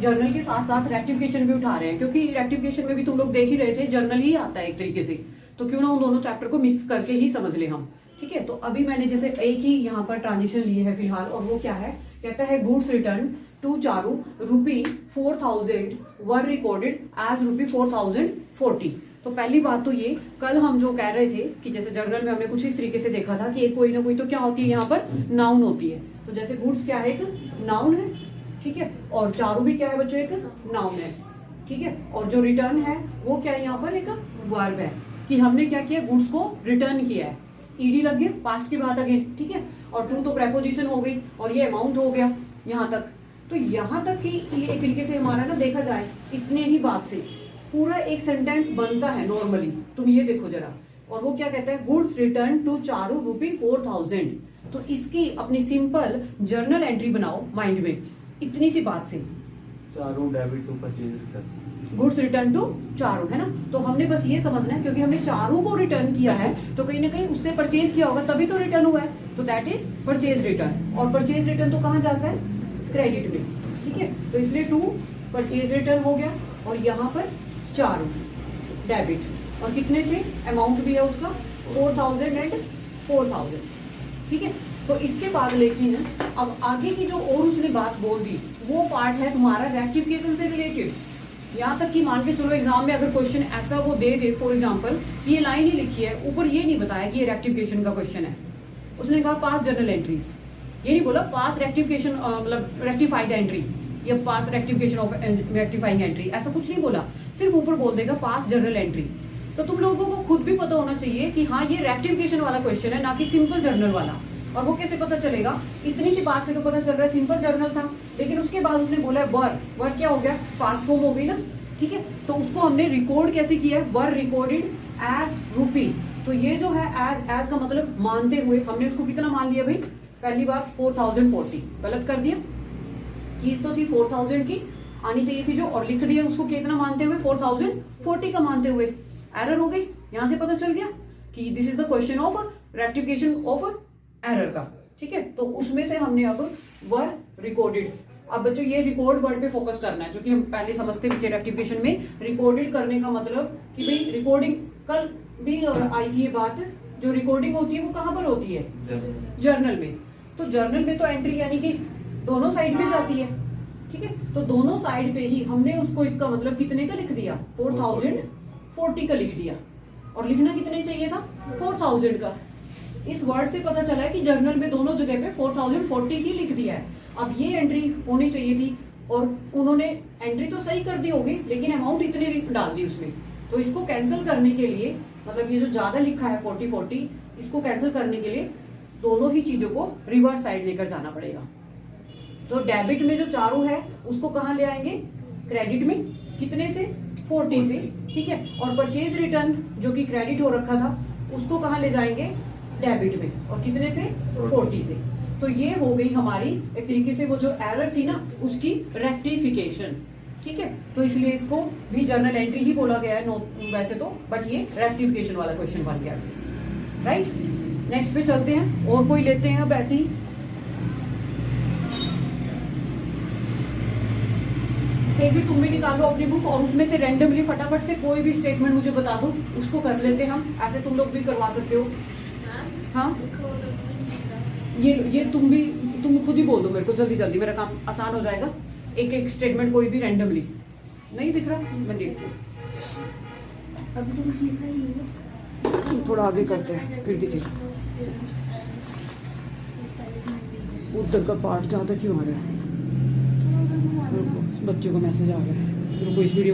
Journal के साथ साथ रेक्टिफिकेशन भी उठा रहे हैं, क्योंकि रेक्टिफिकेशन में भी तुम लोग देख ही रहे थे जर्नल ही आता है एक तरीके से, तो क्यों ना उन दोनों चैप्टर को मिक्स करके ही समझ ले हम। ठीक है, तो अभी मैंने जैसे एक ही यहाँ पर ट्रांजेक्शन लिए है फिलहाल, और वो क्या है, कहता है goods return to Charu ₹4000 were recorded as ₹4040। तो पहली बात तो ये, कल हम जो कह रहे थे कि जैसे जर्नल में हमने कुछ इस तरीके से देखा था कि एक कोई ना कोई तो क्या होती है यहाँ पर, नाउन होती है। तो जैसे गुड्स क्या है, एक नाउन है, ठीक है, और चारू भी क्या है बच्चों, एक नाउन है, ठीक है, और जो रिटर्न है वो क्या है यहाँ पर, एक वर्ब है कि हमने क्या किया, गुड्स को रिटर्न किया है। ईडी लग गया, पास्ट की बात अगेन, ठीक है, और टू तो प्रेपोजिशन हो गई, और ये अमाउंट हो गया यहाँ तक। तो यहाँ तक ही ये एक तरीके से हमारा ना देखा जाए, इतने ही बात से पूरा एक सेंटेंस बनता है नॉर्मली। तुम ये देखो जरा, और वो क्या कहता है, गुड्स रिटर्न टू चारू ₹4000। तो इसकी अपनी सिंपल जर्नल एंट्री बनाओ माइंड में, इतनी सी बात से, Charu debit to purchase return, goods return to Charu, है ना। तो हमने बस ये समझना है, क्योंकि हमने चारू को रिटर्न किया है तो कहीं ना कहीं उससे परचेज किया होगा तभी तो रिटर्न हुआ है, तो दैट इज परचेज रिटर्न। और परचेज रिटर्न तो कहाँ जाता है, क्रेडिट में, ठीक है। तो इसलिए टू परचेज रिटर्न हो गया, और यहाँ पर चारू डेबिट, और कितने से, अमाउंट भी है उसका 4000 एंड 4000, ठीक है। तो इसके बाद लेकिन अब आगे की जो और उसने बात बोल दी वो पार्ट है तुम्हारा रेक्टिफिकेशन से रिलेटेड। यहाँ तक कि मान के चलो एग्जाम में अगर क्वेश्चन ऐसा वो दे दे, फॉर एग्जांपल ये लाइन ही लिखी है, ऊपर ये नहीं बताया कि ये रेक्टिफिकेशन का क्वेश्चन है, उसने कहा पास जर्नल एंट्रीज, ये नहीं बोला पास रेक्टिफिकेशन मतलब रेक्टिफाई द एंट्री या पास रेक्टिफिकेशन ऑफ रेक्टिफाइंग एंट्री, ऐसा कुछ नहीं बोला, सिर्फ ऊपर बोल देगा पास जर्नल एंट्री। तो तुम लोगों को खुद भी पता होना चाहिए कि हाँ ये रेक्टिफिकेशन वाला क्वेश्चन है, ना कि सिंपल जर्नल वाला। और वो कैसे पता चलेगा, इतनी सी बात से तो पता चल रहा है सिंपल जर्नल था, लेकिन उसके बाद उसने बोला वर क्या हो गया, पास्ट फॉर्म हो गई ना, ठीक है। तो उसको हमने रिकॉर्ड कैसे किया, वर रिकॉर्डेड एज रूपी। तो ये जो है एज का मतलब मानते हुए, हमने उसको कितना मान लिया भाई, पहली बात 4040, गलत कर दिया, चीज तो थी 4000 की आनी चाहिए थी जो, और लिख दिया उसको कितना मानते हुए, 4040 का मानते हुए, एरर हो गई। यहां से पता चल गया कि this is the question of rectification of error का, ठीक है। तो उसमें से हमने अब वर रिकॉर्डेड, अब बच्चों ये रिकॉर्ड वर्ड पे फोकस करना है, जो कि हम पहले समझते थे रेक्टिफिकेशन में रिकॉर्डेड करने का मतलब कि भाई रिकॉर्डिंग, कल भी आई थी ये बात, जो रिकॉर्डिंग होती है वो कहाँ पर होती है, जर्नल में। तो जर्नल में तो एंट्री यानी कि दोनों साइड में जाती है, ठीक है। तो दोनों साइड पे ही हमने उसको इसका मतलब कितने का लिख दिया, 4040 का लिख दिया, और लिखना कितने चाहिए था, 4000 का। इस वर्ड से पता चला है कि जर्नल में दोनों जगह पे 4040 ही लिख दिया है। अब ये एंट्री होनी चाहिए थी, और उन्होंने एंट्री तो सही कर दी होगी, लेकिन अमाउंट इतनी डाल दी उसमें। तो इसको कैंसिल करने के लिए, मतलब ये जो ज्यादा लिखा है 4040, इसको कैंसिल करने के लिए दोनों ही चीजों को रिवर्स साइड लेकर जाना पड़ेगा। तो डेबिट में जो चारू है उसको कहाँ ले आएंगे, क्रेडिट में, कितने से, 40 से, ठीक है। और परचेज रिटर्न जो कि क्रेडिट हो रखा था उसको कहाँ ले जाएंगे, डेबिट में, और कितने से, 40 से। तो ये हो गई हमारी एक तरीके से वो जो एरर थी ना उसकी रेक्टिफिकेशन, ठीक है। तो इसलिए इसको भी जर्नल एंट्री ही बोला गया है, नो वैसे तो, बट ये रेक्टिफिकेशन वाला क्वेश्चन बन गया, राइट। नेक्स्ट पे चलते हैं, और कोई लेते हैं अब ऐसे ही। एक भी तुम भी निकालो अपनी बुक, और उसमें से रैंडमली फटाफट से कोई भी स्टेटमेंट मुझे बता दो, उसको कर लेते हैं हम, ऐसे तुम लोग भी करवा सकते हो। हाँ, ये तुम खुद ही बोल दो मेरे को जल्दी जल्दी, मेरा काम आसान हो जाएगा। एक एक स्टेटमेंट कोई भी रैंडमली, नहीं दिख रहा, मैं देखती हूँ। अभी तो कुछ लिखा ही नहीं है, थोड़ा आगे करते हैं फिर दिखेगा। उधर का पार्ट ज्यादा क्यों आ रहा है, बच्चों का मैसेज आ गया है, इस वीडियो